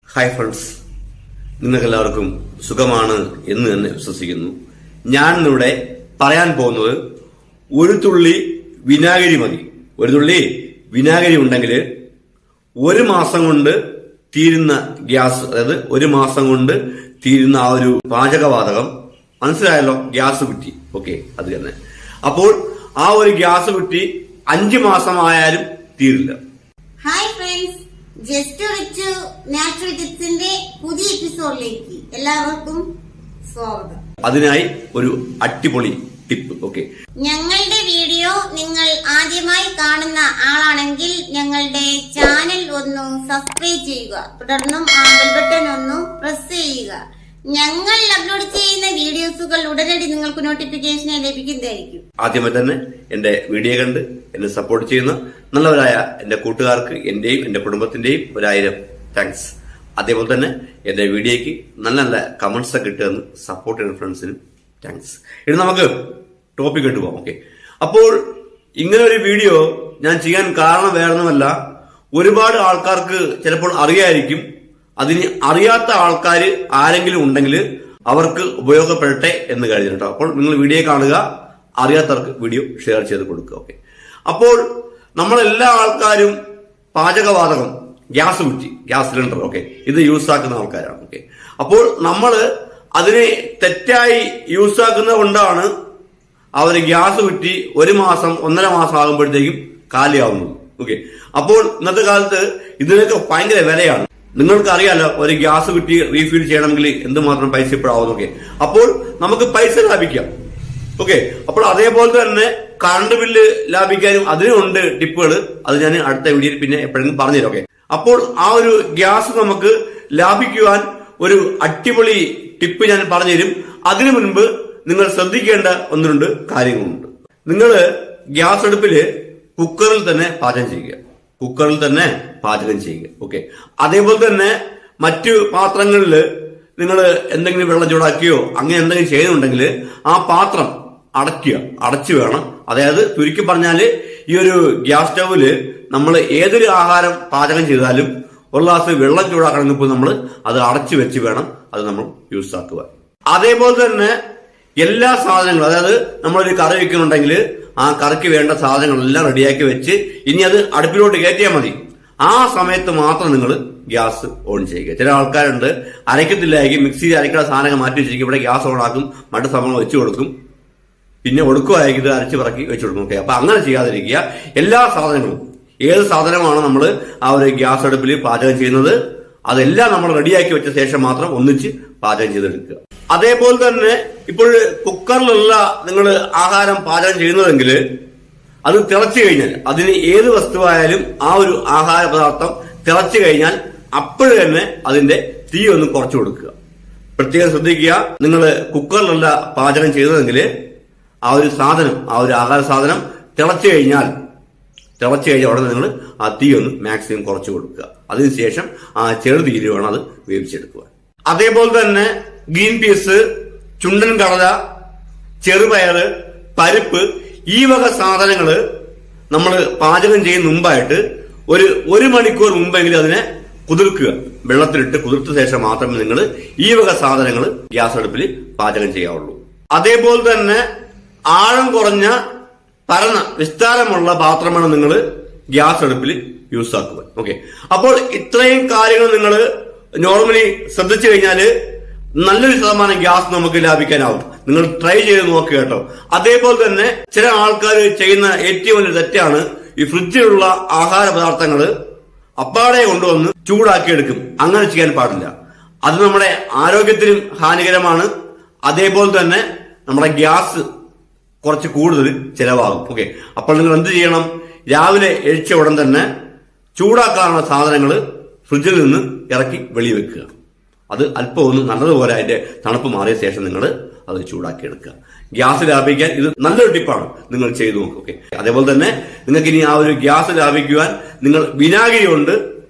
Hi friends, നിങ്ങൾക്കെല്ലാവർക്കും സുഖമാണ് എന്ന് തന്നെ വിശ്വസിക്കുന്നു. ഞാൻ ഇന്നിവിടെ പറയാൻ പോകുന്നത് ഒരു തുള്ളി വിനാഗിരി മതി. ഒരു തുള്ളി വിനാഗിരി ഉണ്ടെങ്കിൽ ഒരു മാസം കൊണ്ട് തീരുന്ന ഗ്യാസ്, അതായത് ഒരു മാസം കൊണ്ട് തീരുന്ന ആ ഒരു പാചകവാതകം, മനസ്സിലായല്ലോ? ഗ്യാസ് കുറ്റി. ഓക്കെ, അത് തന്നെ. അപ്പോൾ ആ ഒരു ഗ്യാസ് കുറ്റി 5 മാസമായാലും തീരില്ല. Hi friends, just rich natural ടിപ്സിന്റെ പുതിയ എപ്പിസോഡിലേക്ക് എല്ലാവർക്കും സ്വാഗതം. അതിനായി ഒരു അടിപൊളി ടിപ്പ്. ഓക്കെ, ഞങ്ങളുടെ വീഡിയോ നിങ്ങൾ ആദ്യമായി കാണുന്ന ആളാണെങ്കിൽ ഞങ്ങളുടെ ചാനൽ ഒന്ന് സബ്സ്ക്രൈബ് ചെയ്യുക, തുടർന്നും ആ ബെൽ ബട്ടൺ ഒന്ന് പ്രസ് ചെയ്യുക. ഞങ്ങൾ അപ്ലോഡ് ചെയ്യുന്ന വീഡിയോസുകൾ ഉടനടി നിങ്ങൾക്ക് നോട്ടിഫിക്കേഷനായി ലഭിക്കുന്നതായിരിക്കും. ആദ്യമേ തന്നെ എന്റെ വീഡിയോ കണ്ട് എന്നെ സപ്പോർട്ട് ചെയ്യുന്ന നല്ലവരായ എന്റെ കൂട്ടുകാർക്ക് എന്റെയും എന്റെ കുടുംബത്തിന്റെയും 1000 താങ്ക്സ്. അതേപോലെ തന്നെ എന്റെ വീഡിയോയ്ക്ക് നല്ല നല്ല കമന്റ്സ് ഒക്കെ ഇട്ടുതന്ന് സപ്പോർട്ട് ചെയ്യുന്ന ഫ്രണ്ട്സിനും താങ്ക്സ്. ഇനി നമുക്ക് ടോപ്പിക് ഇട്ട് പോകാം. ഓക്കെ, അപ്പോൾ ഇങ്ങനെ ഒരു വീഡിയോ ഞാൻ ചെയ്യാൻ കാരണം വേറൊന്നുമല്ല, ഒരുപാട് ആൾക്കാർക്ക് ചിലപ്പോൾ അറിയായിരിക്കും. അതിന് അറിയാത്ത ആൾക്കാർ ആരെങ്കിലും ഉണ്ടെങ്കിൽ അവർക്ക് ഉപയോഗപ്പെടട്ടെ എന്ന് കരുതിട്ടോ. അപ്പോൾ നിങ്ങൾ വീഡിയോ കാണുക, അറിയാത്തവർക്ക് വീഡിയോ ഷെയർ ചെയ്ത് കൊടുക്കുക. ഓക്കെ, അപ്പോൾ നമ്മളെല്ലാ ആൾക്കാരും പാചകവാതകം, ഗ്യാസ് കുറ്റി, ഗ്യാസ് സിലിണ്ടർ, ഓക്കെ, ഇത് യൂസ് ആക്കുന്ന ആൾക്കാരാണ്. ഓക്കെ, അപ്പോൾ നമ്മൾ അതിനെ തെറ്റായി യൂസ് ആക്കുന്നത് കൊണ്ടാണ് ആ ഒരു ഗ്യാസ് കുറ്റി 1 മാസം 1.5 മാസം ആകുമ്പോഴത്തേക്കും കാലിയാവുന്നത്. ഓക്കെ, അപ്പോൾ ഇന്നത്തെ കാലത്ത് ഇതിനൊക്കെ ഭയങ്കര വിലയാണ്. നിങ്ങൾക്ക് അറിയാലോ, ഒരു ഗ്യാസ് കുറ്റി റീഫിൽ ചെയ്യണമെങ്കിൽ എന്തുമാത്രം പൈസ ഇപ്പോഴാവും. ഓക്കെ, അപ്പോൾ നമുക്ക് പൈസ ലാഭിക്കാം. ഓക്കെ, അപ്പോൾ അതേപോലെ തന്നെ കറണ്ട് ബില്ല് ലാഭിക്കാനും അതിനുണ്ട് ടിപ്പുകൾ. അത് ഞാൻ അടുത്ത വീഡിയോയിൽ പിന്നെ എപ്പോഴെങ്കിലും പറഞ്ഞുതരാം. ഓക്കെ, അപ്പോൾ ആ ഒരു ഗ്യാസ് നമുക്ക് ലാഭിക്കുവാൻ ഒരു അടിപൊളി ടിപ്പ് ഞാൻ പറഞ്ഞുതരും. അതിനു മുൻപ് നിങ്ങൾ ശ്രദ്ധിക്കേണ്ട 1-2 കാര്യങ്ങളുണ്ട്. നിങ്ങൾ ഗ്യാസ് അടുപ്പില് കുക്കറിൽ തന്നെ പാചകം ചെയ്യുക. കുക്കറിൽ തന്നെ പാചകം ചെയ്യുക. ഓക്കെ, അതേപോലെ തന്നെ മറ്റു പാത്രങ്ങളിൽ നിങ്ങൾ എന്തെങ്കിലും വെള്ളം ചൂടാക്കിയോ അങ്ങനെ എന്തെങ്കിലും ചെയ്യുന്നുണ്ടെങ്കിൽ ആ പാത്രം അടച്ചു വേണം. അതായത് ചുരുക്കി പറഞ്ഞാല് ഈ ഒരു ഗ്യാസ് സ്റ്റൗവില് നമ്മൾ ഏതൊരു ആഹാരം പാചകം ചെയ്താലും ഒരു ഗ്ലാസ് വെള്ളം ചൂടാക്കണമെങ്കിൽ നമ്മൾ അത് അടച്ചു വെച്ച് വേണം അത് നമ്മൾ യൂസ് ആക്കുക. അതേപോലെ തന്നെ എല്ലാ സാധനങ്ങളും, അതായത് നമ്മളൊരു കറി വെക്കുന്നുണ്ടെങ്കിൽ ആ കറിക്ക് വേണ്ട സാധനങ്ങളെല്ലാം റെഡിയാക്കി വെച്ച് ഇനി അത് അടുപ്പിലോട്ട് കയറ്റിയാൽ മതി. ആ സമയത്ത് മാത്രം നിങ്ങൾ ഗ്യാസ് ഓൺ ചെയ്യുക. ചില ആൾക്കാരുണ്ട്, അരയ്ക്കത്തില്ലായിരിക്കും, മിക്സിയിൽ അരയ്ക്കുന്ന സാധനങ്ങൾ മാറ്റി വെച്ചിരിക്കും, ഇവിടെ ഗ്യാസ് ഓൺ ആക്കും, മറ്റു സംഭവങ്ങൾ വെച്ചു കൊടുക്കും, പിന്നെ ഒടുക്കുമായിരിക്കും ഇത് അരച്ച് പറക്കി വെച്ചു കൊടുക്കും. ഓക്കെ, അപ്പൊ അങ്ങനെ ചെയ്യാതിരിക്കുക. എല്ലാ സാധനങ്ങളും, ഏത് സാധനമാണ് നമ്മൾ ആ ഒരു ഗ്യാസ് അടുപ്പിൽ പാചകം ചെയ്യുന്നത്, അതെല്ലാം നമ്മൾ റെഡിയാക്കി വെച്ച ശേഷം മാത്രം ഒന്നിച്ച് പാചകം ചെയ്തെടുക്കുക. അതേപോലെ തന്നെ ഇപ്പോൾ കുക്കറിലുള്ള നിങ്ങൾ ആഹാരം പാചകം ചെയ്യുന്നതെങ്കിൽ അത് തിളച്ചു കഴിഞ്ഞാൽ, അതിന് ഏത് വസ്തുവായാലും ആ ഒരു ആഹാര പദാർത്ഥം തിളച്ചു കഴിഞ്ഞാൽ അപ്പോഴ് തന്നെ അതിന്റെ തീ ഒന്ന് കുറച്ചു കൊടുക്കുക. പ്രത്യേകം ശ്രദ്ധിക്കുക, നിങ്ങൾ കുക്കറിലുള്ള പാചകം ചെയ്തതെങ്കിൽ ആ ഒരു സാധനം, ആ ഒരു ആഹാര സാധനം തിളച്ചു കഴിഞ്ഞാൽ ഉടനെ നിങ്ങൾ ആ തീ ഒന്ന് മാക്സിമം കുറച്ചു കൊടുക്കുക. അതിനുശേഷം ആ ചെറുതീയിൽ വേണം അത് വേവിച്ചെടുക്കുക. അതേപോലെ തന്നെ ഗ്രീൻ പീസ്, ചുണ്ടൻ കടല, ചെറുപയറ്, പരിപ്പ്, ഈ വക സാധനങ്ങള് നമ്മൾ പാചകം ചെയ്യുന്ന മുമ്പായിട്ട് ഒരു മണിക്കൂർ മുമ്പെങ്കിലും അതിനെ കുതിർക്കുക. വെള്ളത്തിലിട്ട് കുതിർത്ത ശേഷം മാത്രമേ നിങ്ങൾ ഈ വക സാധനങ്ങൾ ഗ്യാസ് അടുപ്പിൽ പാചകം ചെയ്യാവുള്ളൂ. അതേപോലെ തന്നെ ആഴം കുറഞ്ഞ പരന്ന വിസ്താരമുള്ള പാത്രമാണ് നിങ്ങൾ ഗ്യാസ് അടുപ്പിൽ യൂസ് ആക്കുക. ഓക്കെ, അപ്പോൾ ഇത്രയും കാര്യങ്ങൾ നിങ്ങൾ നോർമലി ശ്രദ്ധിച്ചു കഴിഞ്ഞാല് നല്ലൊരു ശതമാനം ഗ്യാസ് നമുക്ക് ലാഭിക്കാനാവും. നിങ്ങൾ ട്രൈ ചെയ്ത് നോക്കുക കേട്ടോ. അതേപോലെ തന്നെ ചില ആൾക്കാർ ചെയ്യുന്ന ഏറ്റവും വലിയ തെറ്റാണ്, ഈ ഫ്രിഡ്ജിലുള്ള ആഹാര പദാർത്ഥങ്ങൾ അപ്പാടെ കൊണ്ടുവന്ന് ചൂടാക്കിയെടുക്കും. അങ്ങനെ ചെയ്യാൻ പാടില്ല. അത് നമ്മുടെ ആരോഗ്യത്തിനും ഹാനികരമാണ്. അതേപോലെ തന്നെ നമ്മുടെ ഗ്യാസ് കുറച്ച് കൂടുതൽ ചിലവാകും. ഓക്കെ, അപ്പോൾ നിങ്ങൾ എന്ത് ചെയ്യണം? രാവിലെ എഴിച്ച ഉടൻ തന്നെ ചൂടാക്കാനുള്ള സാധനങ്ങൾ ഫ്രിഡ്ജിൽ നിന്ന് ഇറക്കി വെളി വെക്കുക. അത് അല്പം ഒന്ന് നല്ലതുപോലെ അതിന്റെ തണുപ്പ് മാറിയ ശേഷം നിങ്ങൾ അത് ചൂടാക്കി എടുക്കുക. ഗ്യാസ് ലാഭിക്കാൻ ഇത് നല്ലൊരു ടിപ്പാണ്, നിങ്ങൾ ചെയ്തു നോക്കുക. ഓക്കെ, അതേപോലെ തന്നെ നിങ്ങൾക്ക് ഇനി ആ ഒരു ഗ്യാസ് ലാഭിക്കുവാൻ നിങ്ങൾ വിനാഗിരി കൊണ്ട്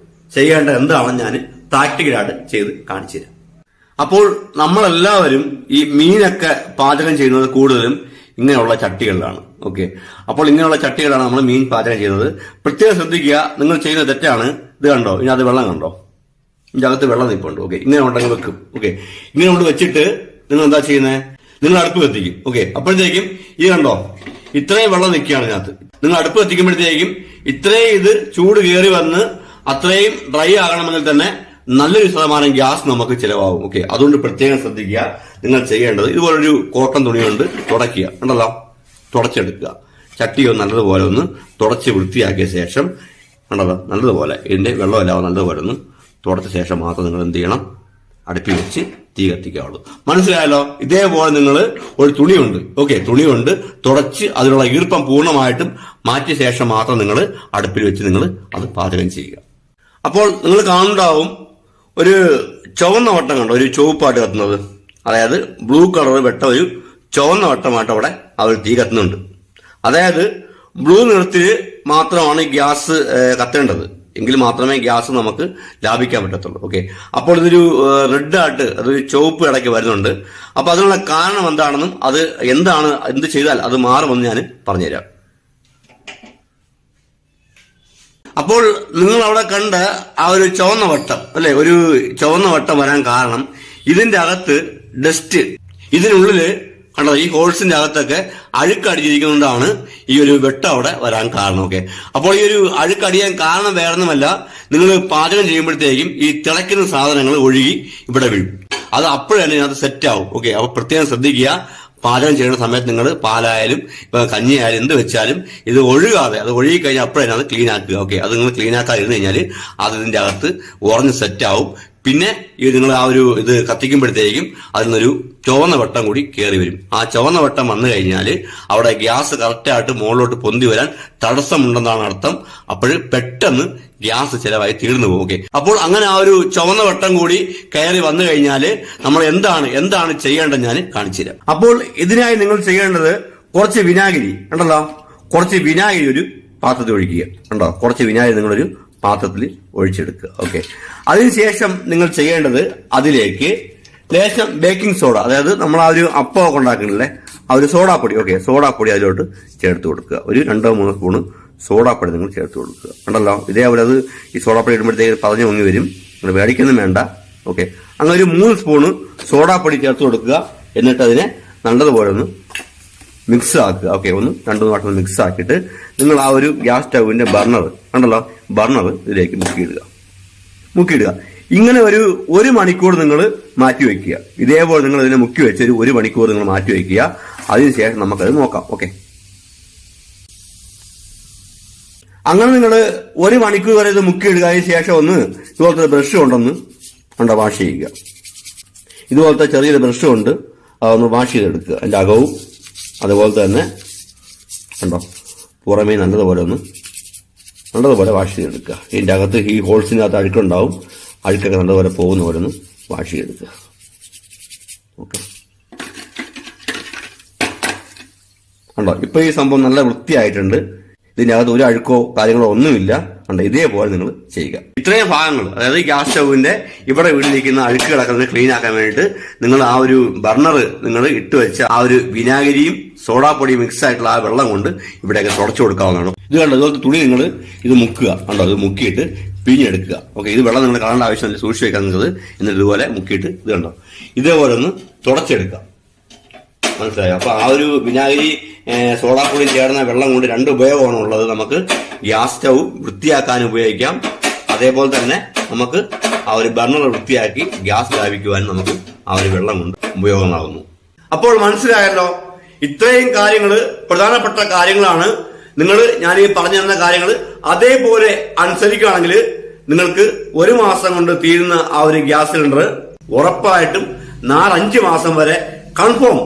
ചെയ്യേണ്ട എന്താണെന്ന് ഞാൻ പ്രാക്ടിക്കലായിട്ട് ചെയ്ത് കാണിച്ചു തരാം. അപ്പോൾ നമ്മളെല്ലാവരും ഈ മീനൊക്കെ പാചകം ചെയ്യുന്നത് കൂടുതലും ഇങ്ങനെയുള്ള ചട്ടികളിലാണ്. ഓക്കെ, അപ്പോൾ ഇങ്ങനെയുള്ള ചട്ടികളാണ് നമ്മൾ മീൻ പാചകം ചെയ്യുന്നത്. പ്രത്യേകം ശ്രദ്ധിക്കുക, നിങ്ങൾ ചെയ്യുന്ന തെറ്റാണ്. ഇത് കണ്ടോ, ഇനി അത് വെള്ളം കണ്ടോ, ഇതിന്റെ അകത്ത് വെള്ളം നിൽപ്പുണ്ട്. ഓക്കെ, ഇങ്ങനെ ഉണ്ടെങ്കിൽ വെക്കും. ഓക്കെ, ഇങ്ങനെ കൊണ്ട് വെച്ചിട്ട് നിങ്ങൾ എന്താ ചെയ്യുന്നത്? നിങ്ങൾ അടുപ്പ് കത്തിക്കും. ഓക്കെ, അപ്പോഴത്തേക്കും ഇത് കണ്ടോ, ഇത്രയും വെള്ളം നിൽക്കുകയാണ് ഇതിനകത്ത്. നിങ്ങൾ അടുപ്പ് കത്തിക്കുമ്പോഴത്തേക്കും ഇത്രയും ഇത് ചൂട് കയറി വന്ന് അത്രയും ഡ്രൈ ആകണമെങ്കിൽ തന്നെ നല്ലൊരു ശതമാനം ഗ്യാസ് നമുക്ക് ചിലവാകും. ഓക്കെ, അതുകൊണ്ട് പ്രത്യേകം ശ്രദ്ധിക്കുക. നിങ്ങൾ ചെയ്യേണ്ടത് ഇതുപോലൊരു കോട്ടൺ തുണി കൊണ്ട് തുടയ്ക്കുക, ഉണ്ടല്ലോ, തുടച്ചെടുക്കുക. ചട്ടിയോ നല്ലതുപോലെ ഒന്ന് തുടച്ച് വൃത്തിയാക്കിയ ശേഷം ഉണ്ടല്ലോ, നല്ലതുപോലെ ഇതിന്റെ വെള്ളമെല്ലാം നല്ലതുപോലെ ഒന്ന് തുടച്ച ശേഷം മാത്രം നിങ്ങൾ എന്ത് ചെയ്യണം? അടുപ്പി വെച്ച് തീ കത്തിക്കാവുള്ളൂ. മനസ്സിലായല്ലോ? ഇതേപോലെ നിങ്ങൾ ഒരു തുണിയുണ്ട്. ഓക്കെ, തുണി കൊണ്ട് തുടച്ച് അതിലുള്ള ഈർപ്പം പൂർണ്ണമായിട്ടും മാറ്റിയ ശേഷം മാത്രം നിങ്ങൾ അടുപ്പിൽ വെച്ച് നിങ്ങൾ അത് പാചകം ചെയ്യുക. അപ്പോൾ നിങ്ങൾ കാണുന്നുണ്ടാവും ഒരു ചുവന്ന വട്ടം കണ്ടോ, ഒരു ചുവപ്പായിട്ട് കത്തുന്നത്. അതായത് ബ്ലൂ കളർ വെട്ട ഒരു ചുവന്ന വട്ടമായിട്ട് അവിടെ അവർ തീ കത്തുന്നുണ്ട്. അതായത് ബ്ലൂ നിറത്തിൽ മാത്രമാണ് ഗ്യാസ് കത്തേണ്ടത്, എങ്കിൽ മാത്രമേ ഗ്യാസ് നമുക്ക് ലാഭിക്കാൻ പറ്റത്തുള്ളൂ. ഓക്കെ, അപ്പോൾ ഇതൊരു റെഡ് ആയിട്ട് അതൊരു ചുവപ്പ് ഇടയ്ക്ക് വരുന്നുണ്ട്. അപ്പൊ അതിനുള്ള കാരണം എന്താണെന്നും അത് എന്ത് ചെയ്താൽ അത് മാറുമെന്ന് ഞാൻ പറഞ്ഞുതരാം. അപ്പോൾ നിങ്ങൾ അവിടെ കണ്ട ആ ഒരു ചുവന്ന വട്ടം അല്ലെ, ഒരു ചുവന്ന വട്ടം വരാൻ കാരണം ഇതിന്റെ അകത്ത് ഡസ്റ്റ്, ഇതിനുള്ളില് കണ്ടോ, ഈ ഹോൾസിന്റെ അകത്തൊക്കെ അഴുക്കടിച്ചിരിക്കുന്നതുകൊണ്ടാണ് ഈ ഒരു വെട്ടം അവിടെ വരാൻ കാരണം. ഓക്കെ, അപ്പോൾ ഈ ഒരു അഴുക്കടിയാൻ കാരണം വേറൊന്നുമല്ല, നിങ്ങൾ പാചകം ചെയ്യുമ്പോഴത്തേക്കും ഈ തിളയ്ക്കുന്ന സാധനങ്ങൾ ഒഴുകി ഇവിടെ വീഴും. അത് അപ്പോഴന്നെ അത് സെറ്റ് ആവും. ഓക്കെ, അപ്പൊ പ്രത്യേകം ശ്രദ്ധിക്കുക. പാചകം ചെയ്യുന്ന സമയത്ത് നിങ്ങൾ പാലായാലും ഇപ്പൊ കഞ്ഞിയായാലും എന്ത് വെച്ചാലും ഇത് ഒഴുകാതെ, അത് ഒഴുകി കഴിഞ്ഞാൽ അപ്പോഴന്നെ അത് ക്ലീൻ ആക്കുക. ഓക്കെ, അത് നിങ്ങൾ ക്ലീൻ ആക്കാതിരുന്നു കഴിഞ്ഞാൽ അത് ഇതിന്റെ അകത്ത് ഉറഞ്ഞ് സെറ്റ് ആവും. പിന്നെ ഈ നിങ്ങൾ ആ ഒരു ഇത് കത്തിക്കുമ്പോഴത്തേക്കും അതിനൊരു ചുവന്ന വട്ടം കൂടി കയറി വരും. ആ ചുവന്ന വട്ടം വന്നു കഴിഞ്ഞാൽ അവിടെ ഗ്യാസ് കറക്റ്റായിട്ട് മുകളിലോട്ട് പൊന്തി വരാൻ തടസ്സമുണ്ടെന്നാണ് അർത്ഥം. അപ്പോൾ പെട്ടെന്ന് ഗ്യാസ് ചിലവായി തീർന്നു പോകും. ഓക്കെ, അപ്പോൾ അങ്ങനെ ആ ഒരു ചുവന്ന വട്ടം കൂടി കയറി വന്നു കഴിഞ്ഞാൽ നമ്മൾ എന്താണ് ചെയ്യേണ്ടത് ഞാൻ കാണിച്ചു തരാം. അപ്പോൾ ഇതിനായി നിങ്ങൾ ചെയ്യേണ്ടത് കുറച്ച് വിനാഗിരി ഉണ്ടല്ലോ, കുറച്ച് വിനാഗിരി ഒരു പാത്രത്തിൽ ഒഴിക്കുക. ഉണ്ടോ, കുറച്ച് വിനാഗിരി നിങ്ങളൊരു പാത്രത്തിൽ ഒഴിച്ചെടുക്കുക. ഓക്കെ, അതിനുശേഷം നിങ്ങൾ ചെയ്യേണ്ടത് അതിലേക്ക് ലേശം ബേക്കിംഗ് സോഡ, അതായത് നമ്മൾ ആ ഒരു അപ്പമൊക്കെ ഉണ്ടാക്കുന്നില്ലേ ആ ഒരു സോഡാപ്പൊടി. ഓക്കെ, സോഡാപ്പൊടി അതിലോട്ട് ചേർത്ത് കൊടുക്കുക. ഒരു 2-3 സ്പൂണ് സോഡാപ്പൊടി നിങ്ങൾ ചേർത്ത് കൊടുക്കുക. ഉണ്ടല്ലോ, ഇതേപോലെ അത് ഈ സോഡാപ്പൊടി ഇടുമ്പോഴത്തേക്ക് പതഞ്ഞ് പൊങ്ങി വരും. നിങ്ങൾ മേടിക്കൊന്നും വേണ്ട. ഓക്കെ, അങ്ങനെ ഒരു 3 സ്പൂണ് സോഡാപ്പൊടി ചേർത്ത് കൊടുക്കുക. എന്നിട്ട് അതിനെ നല്ലതുപോലെ ഒന്ന് മിക്സ് ആക്കുക. ഓക്കെ, ഒന്ന് 2-3 വട്ടം മിക്സ് ആക്കിയിട്ട് നിങ്ങൾ ആ ഒരു ഗ്യാസ് സ്റ്റൗവിന്റെ ബർണർ ഉണ്ടല്ലോ, ബർണർ ഇതിലേക്ക് മുക്കിയിടുക. ഇങ്ങനെ ഒരു മണിക്കൂർ നിങ്ങൾ മാറ്റി വെക്കുക. ഇതേപോലെ നിങ്ങൾ ഇതിനെ മുക്കി വെച്ച് ഒരു മണിക്കൂർ നിങ്ങൾ മാറ്റി വെക്കുക. അതിനുശേഷം നമുക്കത് നോക്കാം. ഓക്കെ, അങ്ങനെ നിങ്ങൾ 1 മണിക്കൂർ വരെ ഇത് മുക്കിയിടുക. അതിന് ശേഷം ഒന്ന് ഇതുപോലത്തെ ബ്രഷ് കൊണ്ടൊന്ന് വാഷ് ചെയ്യുക. ഇതുപോലത്തെ ചെറിയൊരു ബ്രഷ് കൊണ്ട് അതൊന്ന് വാഷ് ചെയ്തെടുക്കുക. അതിന്റെ അകവും അതുപോലെ തന്നെ കണ്ടോ പുറമേ നല്ലതുപോലെ വാഷ് ചെയ്തെടുക്കുക. ഇതിന്റെ അകത്ത് ഈ ഹോൾസിനകത്ത് അഴുക്കുണ്ടാവും. അഴുക്കൊക്കെ നല്ലതുപോലെ പോകുന്ന പോലെ ഒന്ന് വാഷ് ചെയ്തെടുക്കുക. ഓക്കെ, കണ്ടോ ഇപ്പൊ ഈ സംഭവം നല്ല വൃത്തിയായിട്ടുണ്ട്. ഇതിന്റെ അകത്ത് ഒരു അഴുക്കോ കാര്യങ്ങളോ ഒന്നുമില്ല. കണ്ടോ, ഇതേപോലെ നിങ്ങൾ ചെയ്യുക. ഇത്രയും ഭാഗങ്ങൾ, അതായത് ഗ്യാസ് സ്റ്റൗവിന്റെ ഇവിടെ വീട്ടിലിരിക്കുന്ന അഴുക്കുകളൊക്കെ ക്ലീൻ ആക്കാൻ വേണ്ടിയിട്ട് നിങ്ങൾ ആ ഒരു ബർണർ നിങ്ങൾ ഇട്ട് വെച്ച ആ ഒരു വിനാഗിരിയും സോഡാപ്പൊടി മിക്സ് ആയിട്ടുള്ള ആ വെള്ളം കൊണ്ട് ഇവിടെയൊക്കെ തുടച്ചു കൊടുക്കാവുന്നതാണ്. ഇത് കണ്ടോ, ഇതുപോലത്തെ തുണി നിങ്ങൾ ഇത് മുക്കുക. കണ്ടോ, ഇത് മുക്കിയിട്ട് പിഴിഞ്ഞെടുക്കുക. ഓക്കെ, ഇത് വെള്ളം നിങ്ങൾ കാണേണ്ട ആവശ്യമില്ല, സൂക്ഷിച്ച് വെക്കാൻ നിങ്ങൾക്ക്. എന്നിട്ട് ഇതുപോലെ മുക്കിയിട്ട് ഇത് കണ്ടോ ഇതേപോലെ ഒന്ന് തുടച്ചെടുക്കാം. മനസ്സിലായോ? അപ്പൊ ആ ഒരു വിനാഗിരി സോഡാപ്പൊടി ചേർന്ന വെള്ളം കൊണ്ട് 2 ഉപയോഗമാണ് ഉള്ളത്. നമുക്ക് ഗ്യാസ് സ്റ്റൗ വൃത്തിയാക്കാൻ ഉപയോഗിക്കാം. അതേപോലെ തന്നെ നമുക്ക് ആ ഒരു ബർണർ വൃത്തിയാക്കി ഗ്യാസ് ലാഭിക്കുവാൻ നമുക്ക് ആ ഒരു വെള്ളം കൊണ്ട് ഉപയോഗമാകുന്നു. അപ്പോൾ മനസ്സിലായല്ലോ, ഇത്രയും കാര്യങ്ങള് പ്രധാനപ്പെട്ട കാര്യങ്ങളാണ്. ഞാൻ ഈ പറഞ്ഞു തന്ന കാര്യങ്ങൾ അതേപോലെ അനുസരിക്കുകയാണെങ്കിൽ നിങ്ങൾക്ക് 1 മാസം കൊണ്ട് തീരുന്ന ആ ഒരു ഗ്യാസ് സിലിണ്ടർ ഉറപ്പായിട്ടും 4-5 മാസം വരെ കൺഫേം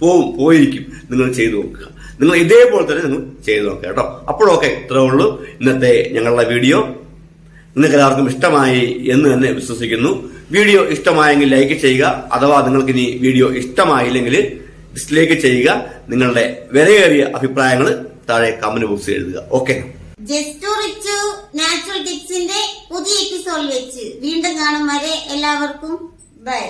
പോയിരിക്കും. നിങ്ങൾ ചെയ്തു നോക്കുക. നിങ്ങൾ ഇതേപോലെ തന്നെ നിങ്ങൾ ചെയ്തു നോക്കുക കേട്ടോ. അപ്പോഴൊക്കെ ഇത്രേ ഉള്ളൂ ഇന്നത്തെ ഞങ്ങളുടെ വീഡിയോ. നിങ്ങൾക്ക് എല്ലാവർക്കും ഇഷ്ടമായി എന്ന് തന്നെ വിശ്വസിക്കുന്നു. വീഡിയോ ഇഷ്ടമായെങ്കിൽ ലൈക്ക് ചെയ്യുക. അഥവാ നിങ്ങൾക്ക് ഇനി വീഡിയോ ഇഷ്ടമായില്ലെങ്കിൽ ഡിസ്ലൈക്ക് ചെയ്യുക. നിങ്ങളുടെ വിലയേറിയ അഭിപ്രായങ്ങൾ താഴെ കമന്റ് ബോക്സിൽ എഴുതുക. ഓക്കെ, ജസ്റ്റ് റിച്ച് നാച്ചുറൽ ടിപ്സിന്റെ പുതിയ എപ്പിസോഡ് വെച്ച് വീണ്ടും കാണും വരെ എല്ലാവർക്കും ബൈ.